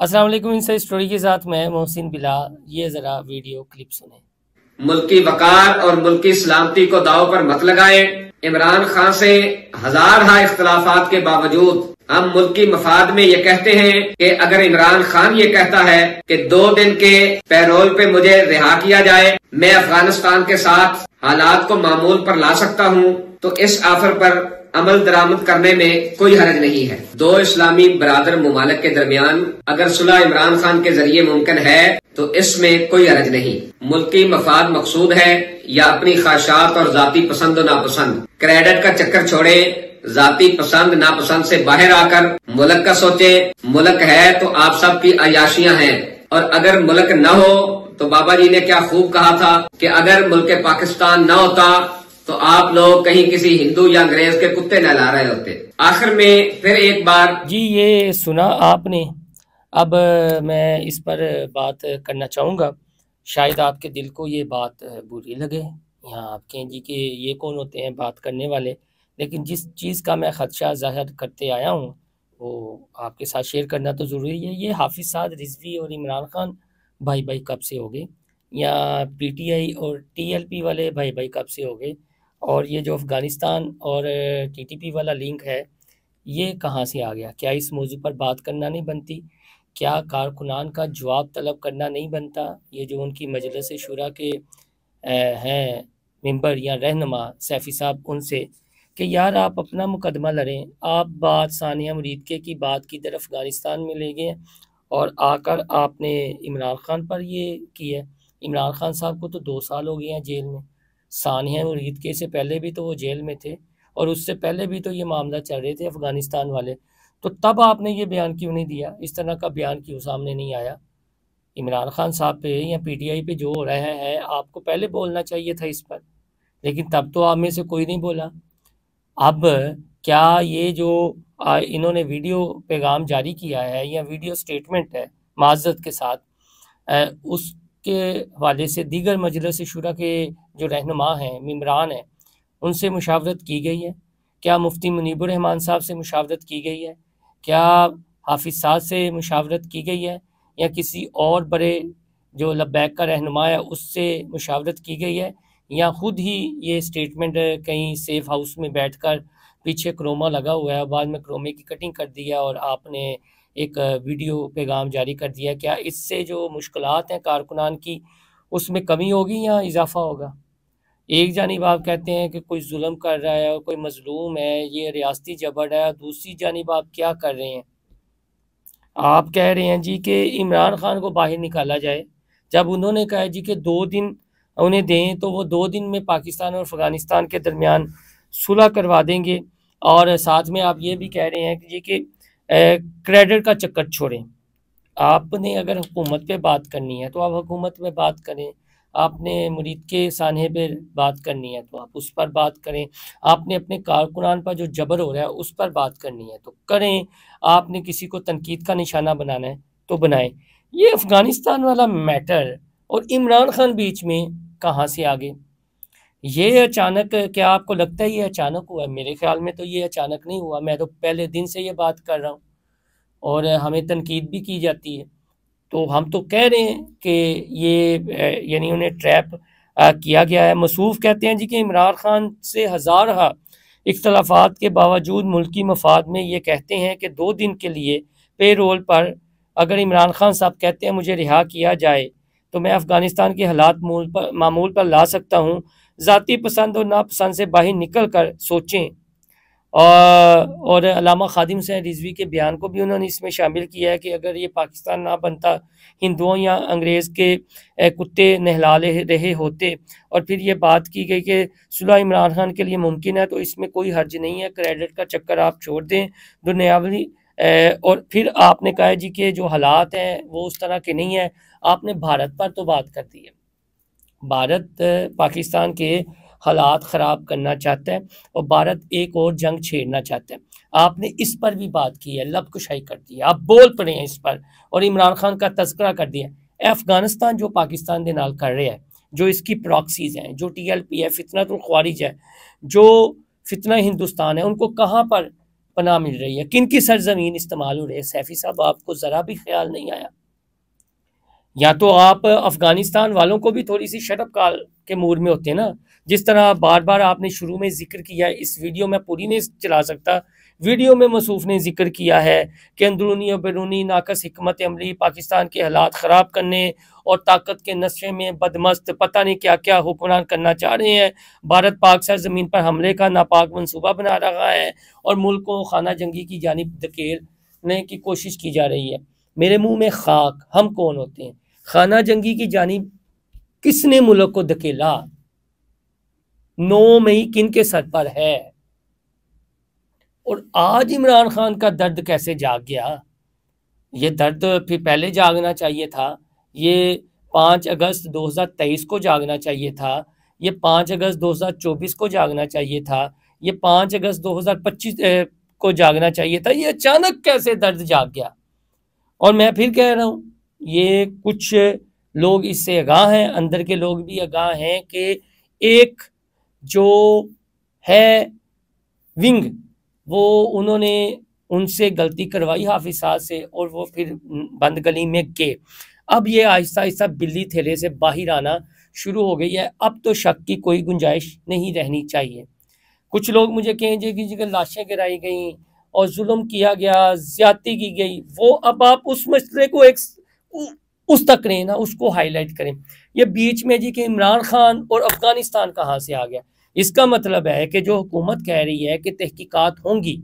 السلام علیکم، ان سے اسٹوری کے ساتھ میں محسن بلا. یہ ذرا ویڈیو کلپ سنیں. ملکی وقار اور ملکی سلامتی کو داؤ پر مت لگائیں. عمران خان سے ہزارہ اختلافات کے باوجود ہم ملکی مفاد میں یہ کہتے ہیں کہ اگر عمران خان یہ کہتا ہے کہ 2 دن کے پیرول پہ مجھے رہا کیا جائے، میں افغانستان کے ساتھ حالات کو معمول پر لا سکتا ہوں، تو اس آفر پر عمل درآمد کرنے میں کوئی حرج نہیں ہے. 2 اسلامی برادر ممالک کے درمیان اگر صلح عمران خان کے ذریعے ممکن ہے تو اس میں کوئی حرج نہیں. ملکی مفاد مقصود ہے یا اپنی خواہشات اور ذاتی پسند و ناپسند؟ کریڈٹ کا چکر چھوڑیں، ذاتی پسند ناپسند سے باہر آ کر ملک کا سوچیں. ملک ہے تو آپ سب کی عیاشیاں ہیں، اور اگر ملک نہ ہو تو بابا جی نے کیا خوب کہا تھا کہ اگر ملک پاکستان نہ ہوتا تو آپ لوگ کہیں کسی ہندو یا انگریز کے کتے نہلا رہے ہوتے. آخر میں پھر ایک بار جی یہ سنا آپ نے. اب میں اس پر بات کرنا چاہوں گا. شاید آپ کے دل کو یہ بات بری لگے، یہاں آپ کہیں جی کہ یہ کون ہوتے ہیں بات کرنے والے، لیکن جس چیز کا میں خدشہ ظاہر کرتے آیا ہوں وہ آپ کے ساتھ شیئر کرنا تو ضروری ہے. یہ حافظ سعد رضوی اور عمران خان بھائی کب سے ہو گئے، یا پی ٹی آئی اور ٹی ایل پی والے بھائی کب سے ہو گئے، اور یہ جو افغانستان اور ٹی ٹی پی والا لنک ہے یہ کہاں سے آ گیا؟ کیا اس موضوع پر بات کرنا نہیں بنتی؟ کیا کارکنان کا جواب طلب کرنا نہیں بنتا؟ یہ جو ان کی مجلس شورا کے ہیں ممبر یا رہنما سیفی صاحب، ان سے کہ یار آپ اپنا مقدمہ لڑیں. آپ بات ثانیہ مریدکے کی بات کی طرف افغانستان میں لے گئے اور آ کر آپ نے عمران خان پر یہ کیا. عمران خان صاحب کو تو 2 سال ہو گئے ہیں جیل میں. ثانیہ مریدکے سے پہلے بھی تو وہ جیل میں تھے، اور اس سے پہلے بھی تو یہ معاملہ چل رہے تھے افغانستان والے. تو تب آپ نے یہ بیان کیوں نہیں دیا؟ اس طرح کا بیان کیوں سامنے نہیں آیا؟ عمران خان صاحب پہ یا پی ٹی آئی پہ جو ہو رہا ہے آپ کو پہلے بولنا چاہیے تھا اس پر، لیکن تب تو آپ میں سے کوئی نہیں بولا. اب کیا یہ جو انہوں نے ویڈیو پیغام جاری کیا ہے یا ویڈیو سٹیٹمنٹ ہے معذرت کے ساتھ، اس کے حوالے سے دیگر مجلس شورا کے جو رہنما ہیں ممبران ہیں ان سے مشاورت کی گئی ہے؟ کیا مفتی منیب الرحمان صاحب سے مشاورت کی گئی ہے؟ کیا حافظ سعد سے مشاورت کی گئی ہے؟ یا کسی اور بڑے جو لبیک کا رہنما ہے اس سے مشاورت کی گئی ہے؟ یا خود ہی یہ سٹیٹمنٹ کہیں سیف ہاؤس میں بیٹھ کر پیچھے کروما لگا ہوا ہے، بعد میں کرومے کی کٹنگ کر دی ہے اور آپ نے ایک ویڈیو پیغام جاری کر دیا؟ کیا اس سے جو مشکلات ہیں کارکنان کی اس میں کمی ہوگی یا اضافہ ہوگا؟ ایک جانب آپ کہتے ہیں کہ کوئی ظلم کر رہا ہے اور کوئی مظلوم ہے، یہ ریاستی جبر ہے، اور دوسری جانب آپ کیا کر رہے ہیں؟ آپ کہہ رہے ہیں جی کہ عمران خان کو باہر نکالا جائے. جب انہوں نے کہا جی کہ 2 دن انہیں دیں تو وہ 2 دن میں پاکستان اور افغانستان کے درمیان صلح کروا دیں گے، اور ساتھ میں آپ یہ بھی کہہ رہے ہیں کہ جی کہ کریڈٹ کا چکر چھوڑیں. آپ نے اگر حکومت پہ بات کرنی ہے تو آپ حکومت میں بات کریں، آپ نے مرید کے سانحے پہ بات کرنی ہے تو آپ اس پر بات کریں، آپ نے اپنے کارکنان پر جو جبر ہو رہا ہے اس پر بات کرنی ہے تو کریں، آپ نے کسی کو تنقید کا نشانہ بنانا ہے تو بنائیں. یہ افغانستان والا میٹر اور عمران خان بیچ میں کہاں سے آگے؟ یہ اچانک، کیا آپ کو لگتا ہے یہ اچانک ہوا ہے؟ میرے خیال میں تو یہ اچانک نہیں ہوا. میں تو پہلے دن سے یہ بات کر رہا ہوں اور ہمیں تنقید بھی کی جاتی ہے. تو ہم تو کہہ رہے ہیں کہ یہ یعنی انہیں ٹریپ کیا گیا ہے. مصروف کہتے ہیں جی کہ عمران خان سے ہزارہ اختلافات کے باوجود ملکی مفاد میں یہ کہتے ہیں کہ 2 دن کے لیے پے رول پر اگر عمران خان صاحب کہتے ہیں مجھے رہا کیا جائے تو میں افغانستان کے حالات معمول پر لا سکتا ہوں. ذاتی پسند اور ناپسند سے باہر نکل کر سوچیں. اور علامہ خادم حسین رضوی کے بیان کو بھی انہوں نے اس میں شامل کیا ہے کہ اگر یہ پاکستان نہ بنتا، ہندوؤں یا انگریز کے کتے نہلا رہے ہوتے، اور پھر یہ بات کی گئی کہ صلح عمران خان کے لیے ممکن ہے تو اس میں کوئی حرج نہیں ہے، کریڈٹ کا چکر آپ چھوڑ دیں دنیاوی. اور پھر آپ نے کہا جی کہ جو حالات ہیں وہ اس طرح کے نہیں ہیں. آپ نے بھارت پر تو بات کر دی ہے. بھارت پاکستان کے حالات خراب کرنا چاہتا ہے اور بھارت ایک اور جنگ چھیڑنا چاہتا ہے. آپ نے اس پر بھی بات کی ہے، لب کشائی کر دی ہے، آپ بول پڑے ہیں اس پر اور عمران خان کا تذکرہ کر دیا. افغانستان جو پاکستان دے نال کر رہے ہیں، جو اس کی پراکسیز ہیں، جو ٹی ایل پی ہے، فتنۃ الخوارج ہے، جو فتنہ ہندوستان ہے، ان کو کہاں پر پناہ مل رہی ہے، کن کی سرزمین استعمال ہو رہی ہے؟ سیفی صاحب آپ کو ذرا بھی خیال نہیں آیا؟ یا تو آپ افغانستان والوں کو بھی تھوڑی سی شرب کال کے موڈ میں ہوتے ہیں نا، جس طرح بار بار آپ نے شروع میں ذکر کیا ہے، اس ویڈیو میں پوری نہیں چلا سکتا، ویڈیو میں مصوف نے ذکر کیا ہے کہ اندرونی اور بیرونی ناقص حکمت عملی پاکستان کے حالات خراب کرنے اور طاقت کے نشے میں بدمست پتہ نہیں کیا کیا حکمران کرنا چاہ رہے ہیں، بھارت پاک سرزمین پر حملے کا ناپاک منصوبہ بنا رہا ہے اور ملک کو خانہ جنگی کی جانب دھکیلنے کی کوشش کی جا رہی ہے۔ میرے منہ میں خاک، ہم کون ہوتے ہیں؟ خانہ جنگی کی جانب کس نے ملک کو دھکیلا؟ 9 مئی کن کے سر پر ہے؟ اور آج عمران خان کا درد کیسے جاگ گیا؟ یہ درد پھر پہلے جاگنا چاہیے تھا، یہ 5 اگست 2023 کو جاگنا چاہیے تھا، یہ 5 اگست 2024 کو جاگنا چاہیے تھا، یہ 5 اگست 2025 کو جاگنا چاہیے تھا۔ یہ اچانک کیسے درد جاگ گیا؟ اور میں پھر کہہ رہا ہوں، یہ کچھ لوگ اس سے آگاہ ہیں، اندر کے لوگ بھی آگاہ ہیں کہ ایک جو ہے ونگ، وہ انہوں نے ان سے غلطی کروائی حافظ صاحب سے اور وہ پھر بند گلی میں گئے۔ اب یہ آہستہ آہستہ بلی تھیلے سے باہر آنا شروع ہو گئی ہے، اب تو شک کی کوئی گنجائش نہیں رہنی چاہیے۔ کچھ لوگ مجھے کہیں گے کہ لاشیں گرائی گئیں اور ظلم کیا گیا، زیادتی کی گئی، وہ اب آپ اس مسئلے کو اس تک کریں نا، اس کو ہائی لائٹ کریں۔ یہ بیچ میں جی کہ عمران خان اور افغانستان کہاں سے آ گیا؟ اس کا مطلب ہے کہ جو حکومت کہہ رہی ہے کہ تحقیقات ہوں گی،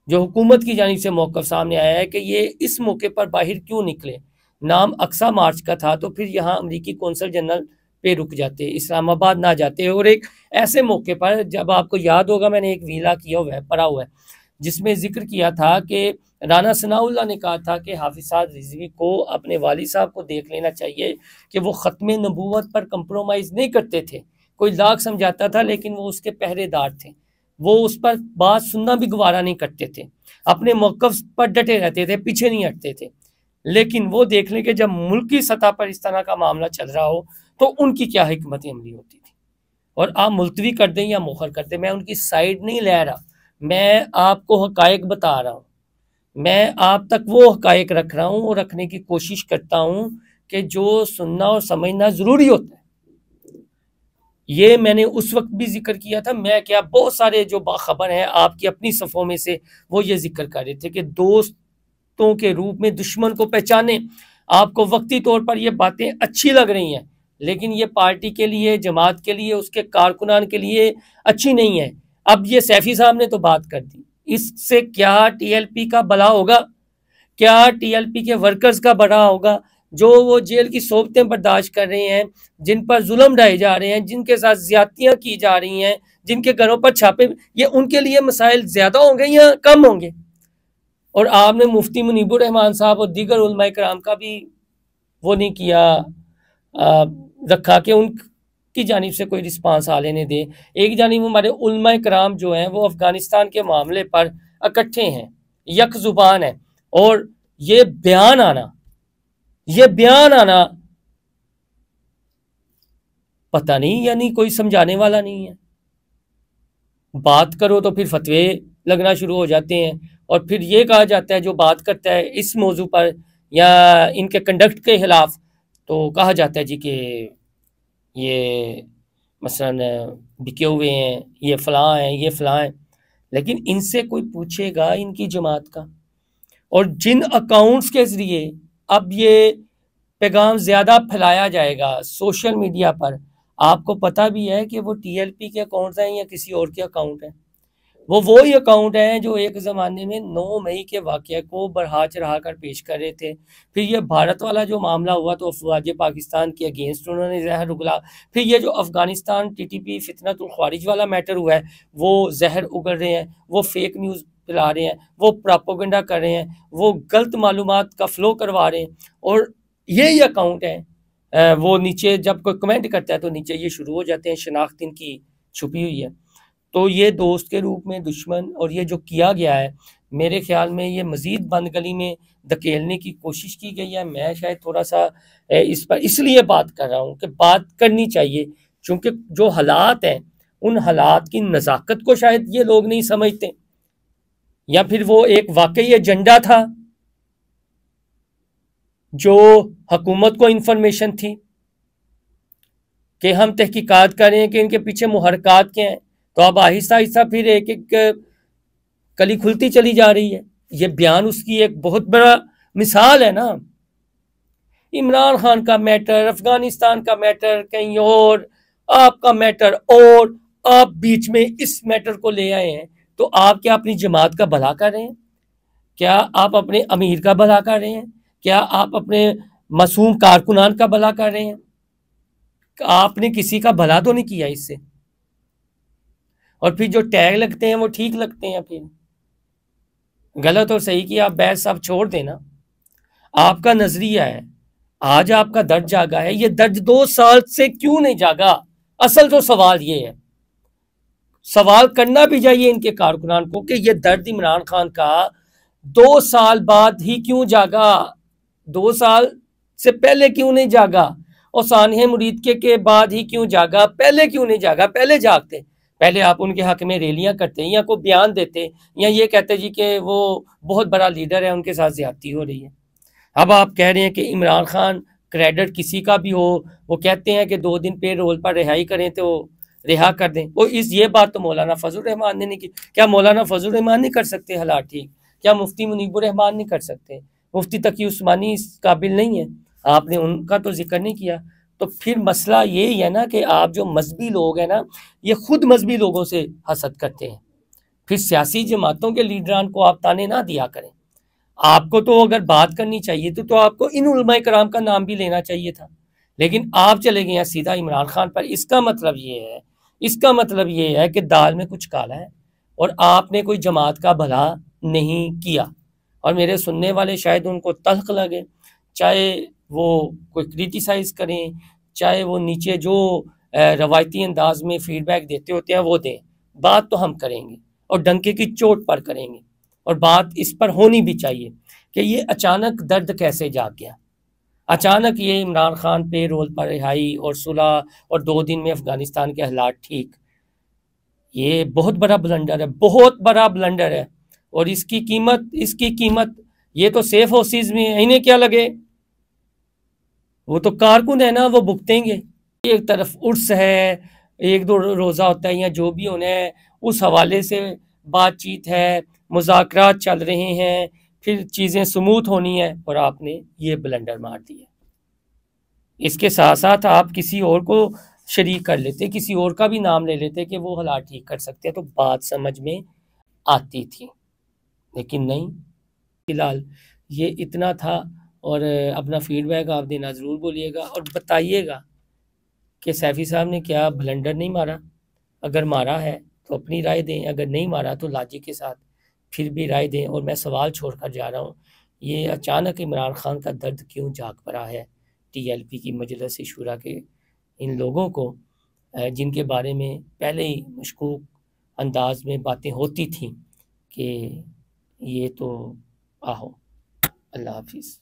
جو حکومت کی جانب سے موقف سامنے آیا ہے کہ یہ اس موقع پر باہر کیوں نکلے، نام اقصی مارچ کا تھا تو پھر یہاں امریکی کونسل جنرل پہ رک جاتے، اسلام آباد نہ جاتے، اور ایک ایسے موقع پر جب آپ کو یاد ہوگا میں نے ایک ویلا کیا ہوا ہے، پڑھا ہوا ہے، جس میں ذکر کیا تھا کہ رانا ثناء اللہ نے کہا تھا کہ حافظ سعد رضوی کو اپنے والد صاحب کو دیکھ لینا چاہیے کہ وہ ختم نبوت پر کمپرومائز نہیں کرتے تھے، کوئی لاکھ سمجھاتا تھا لیکن وہ اس کے پہرے دار تھے، وہ اس پر بات سننا بھی گوارا نہیں کرتے تھے، اپنے موقف پر ڈٹے رہتے تھے، پیچھے نہیں ہٹتے تھے۔ لیکن وہ دیکھ لیں کہ جب ملکی سطح پر اس طرح کا معاملہ چل رہا ہو تو ان کی کیا حکمت عملی ہوتی تھی، اور آپ ملتوی کر دیں یا مؤخر کر دیں، میں ان کی سائیڈ نہیں لے رہا، میں آپ کو حقائق بتا رہا ہوں، میں آپ تک وہ حقائق رکھ رہا ہوں اور رکھنے کی کوشش کرتا ہوں کہ جو سننا اور سمجھنا ضروری ہوتا ہے۔ یہ میں نے اس وقت بھی ذکر کیا تھا، میں کیا بہت سارے جو باخبر ہیں آپ کی اپنی صفوں میں سے وہ یہ ذکر کر رہے تھے کہ دوستوں کے روپ میں دشمن کو پہچانے۔ آپ کو وقتی طور پر یہ باتیں اچھی لگ رہی ہیں لیکن یہ پارٹی کے لیے، جماعت کے لیے، اس کے کارکنان کے لیے اچھی نہیں ہے۔ اب یہ سیفی صاحب نے تو بات کر دی، اس سے کیا ٹی ایل پی کا بھلا ہوگا؟ کیا ٹی ایل پی کے ورکرز کا بھلا ہوگا جو وہ جیل کی صحبتیں برداشت کر رہے ہیں، جن پر ظلم ڈھائے جا رہے ہیں، جن کے ساتھ زیادتیاں کی جا رہی ہیں، جن کے گھروں پر چھاپے، یہ ان کے لیے مسائل زیادہ ہوں گے یا کم ہوں گے؟ اور آپ نے مفتی منیب الرحمان صاحب اور دیگر علماء کرام کا بھی وہ نہیں کیا رکھا کہ ان کی جانب سے کوئی رسپانس آ لینے دے۔ ایک جانب ہمارے علماء کرام جو ہیں وہ افغانستان کے معاملے پر اکٹھے ہیں، یک زبان ہیں، اور یہ بیان آنا پتہ نہیں، یعنی کوئی سمجھانے والا نہیں ہے۔ بات کرو تو پھر فتوے لگنا شروع ہو جاتے ہیں، اور پھر یہ کہا جاتا ہے جو بات کرتا ہے اس موضوع پر یا ان کے کنڈکٹ کے خلاف تو کہا جاتا ہے جی کہ یہ مثلا بکے ہوئے ہیں، یہ فلاں ہیں، یہ فلاں ہیں، لیکن ان سے کوئی پوچھے گا ان کی جماعت کا؟ اور جن اکاؤنٹس کے ذریعے اب یہ پیغام زیادہ پھیلایا جائے گا سوشل میڈیا پر، آپ کو پتہ بھی ہے کہ وہ ٹی ایل پی کے اکاؤنٹس ہیں یا کسی اور کے اکاؤنٹ ہیں؟ وہ وہی اکاؤنٹ ہیں جو ایک زمانے میں 9 مئی کے واقعہ کو بڑھا چڑھا کر پیش کر رہے تھے۔ پھر یہ بھارت والا جو معاملہ ہوا تو افواج پاکستان کے اگینسٹ انہوں نے زہر اگلا، پھر یہ جو افغانستان ٹی ٹی پی فتنۃ الخوارج والا میٹر ہوا ہے وہ زہر اگل رہے ہیں، وہ فیک نیوز پھیلا رہے ہیں، وہ پراپوگنڈا کر رہے ہیں، وہ غلط معلومات کا فلو کروا رہے ہیں، اور یہی اکاؤنٹ ہیں وہ نیچے جب کوئی کمنٹ کرتا ہے تو نیچے یہ شروع ہو جاتے ہیں شناخت ان کی چھپی ہوئی ہے۔ تو یہ دوست کے روپ میں دشمن، اور یہ جو کیا گیا ہے میرے خیال میں یہ مزید بند گلی میں دھکیلنے کی کوشش کی گئی ہے۔ میں شاید تھوڑا سا اس پر اس لیے بات کر رہا ہوں کہ بات کرنی چاہیے، چونکہ جو حالات ہیں ان حالات کی نزاکت کو شاید یہ لوگ نہیں سمجھتے، یا پھر وہ ایک واقعی ایجنڈا تھا جو حکومت کو انفارمیشن تھی کہ ہم تحقیقات کریں کہ ان کے پیچھے محرکات کیا ہیں، تو اب آہستہ آہستہ پھر ایک ایک کلی کھلتی چلی جا رہی ہے۔ یہ بیان اس کی ایک بہت بڑا مثال ہے نا۔ عمران خان کا میٹر، افغانستان کا میٹر کہیں اور، آپ کا میٹر اور، آپ بیچ میں اس میٹر کو لے آئے ہیں، تو آپ کیا اپنی جماعت کا بھلا کر رہے ہیں؟ کیا آپ اپنے امیر کا بھلا کر رہے ہیں؟ کیا آپ اپنے معصوم کارکنان کا بھلا کر رہے ہیں؟ آپ نے کسی کا بھلا تو نہیں کیا اس سے۔ اور پھر جو ٹیگ لگتے ہیں وہ ٹھیک لگتے ہیں، پھر غلط اور صحیح کی آپ بحث سب چھوڑ دینا۔ آپ کا نظریہ ہے، آج آپ کا درد جاگا ہے، یہ درد 2 سال سے کیوں نہیں جاگا؟ اصل تو سوال یہ ہے، سوال کرنا بھی چاہیے ان کے کارکنان کو کہ یہ درد عمران خان کا 2 سال بعد ہی کیوں جاگا؟ 2 سال سے پہلے کیوں نہیں جاگا؟ اور سانحہ مرید کے بعد ہی کیوں جاگا؟ پہلے کیوں نہیں جاگا؟ پہلے جاگتے، پہلے آپ ان کے حق میں ریلیاں کرتے یا کوئی بیان دیتے یا یہ کہتے جی کہ وہ بہت بڑا لیڈر ہے، ان کے ساتھ زیادتی ہو رہی ہے۔ اب آپ کہہ رہے ہیں کہ عمران خان کریڈٹ کسی کا بھی ہو، وہ کہتے ہیں کہ 2 دن پہ رول پر رہائی کریں تو رہا کر دیں۔ وہ یہ بات تو مولانا فضل الرحمان نے نہیں کی۔ کیا مولانا فضل الرحمان نہیں کر سکتے حالات ٹھیک؟ کیا مفتی منیب الرحمان نہیں کر سکتے؟ مفتی تقی عثمانی اس قابل نہیں ہے؟ آپ نے ان کا تو ذکر نہیں کیا۔ تو پھر مسئلہ یہی ہے نا کہ آپ جو مذہبی لوگ ہیں نا، یہ خود مذہبی لوگوں سے حسد کرتے ہیں، پھر سیاسی جماعتوں کے لیڈران کو آپ تانے نہ دیا کریں۔ آپ کو تو اگر بات کرنی چاہیے تو آپ کو ان علماء کرام کا نام بھی لینا چاہیے تھا، لیکن آپ چلے گئے ہیں سیدھا عمران خان پر۔ اس کا مطلب یہ ہے کہ دال میں کچھ کالا ہے اور آپ نے کوئی جماعت کا بھلا نہیں کیا۔ اور میرے سننے والے شاید ان کو تلخ لگے، چاہے وہ کوئی کریٹیسائز کریں، چاہے وہ نیچے جو روایتی انداز میں فیڈ بیک دیتے ہوتے ہیں وہ دیں، بات تو ہم کریں گے اور ڈنکے کی چوٹ پر کریں گے، اور بات اس پر ہونی بھی چاہیے کہ یہ اچانک درد کیسے جاگ گیا، اچانک یہ عمران خان پہ رول پر رہائی اور صلح اور 2 دن میں افغانستان کے حالات ٹھیک۔ یہ بہت بڑا بلنڈر ہے، بہت بڑا بلنڈر ہے، اور اس کی قیمت یہ تو سیف ہاؤسز میں انہیں کیا لگے، وہ تو کارکن ہے نا، وہ بھگتیں گے۔ ایک طرف عرس ہے، 1-2 روزہ ہوتا ہے یا جو بھی ہونا ہے، اس حوالے سے بات چیت ہے، مذاکرات چل رہے ہیں، پھر چیزیں سموتھ ہونی ہے، اور آپ نے یہ بلنڈر مار دیا۔ اس کے ساتھ ساتھ آپ کسی اور کو شریک کر لیتے، کسی اور کا بھی نام لے لیتے کہ وہ حالات ٹھیک کر سکتے ہیں، تو بات سمجھ میں آتی تھی، لیکن نہیں۔ فی الحال یہ اتنا تھا، اور اپنا فیڈ بیک آپ دینا ضرور بولیے گا، اور بتائیے گا کہ سیفی صاحب نے کیا بلنڈر نہیں مارا؟ اگر مارا ہے تو اپنی رائے دیں، اگر نہیں مارا تو لاجک کے ساتھ پھر بھی رائے دیں۔ اور میں سوال چھوڑ کر جا رہا ہوں، یہ اچانک عمران خان کا درد کیوں جاگ پڑا ہے ٹی ایل پی کی مجلس شورا کے ان لوگوں کو، جن کے بارے میں پہلے ہی مشکوک انداز میں باتیں ہوتی تھیں کہ یہ تو آہو۔ اللہ حافظ۔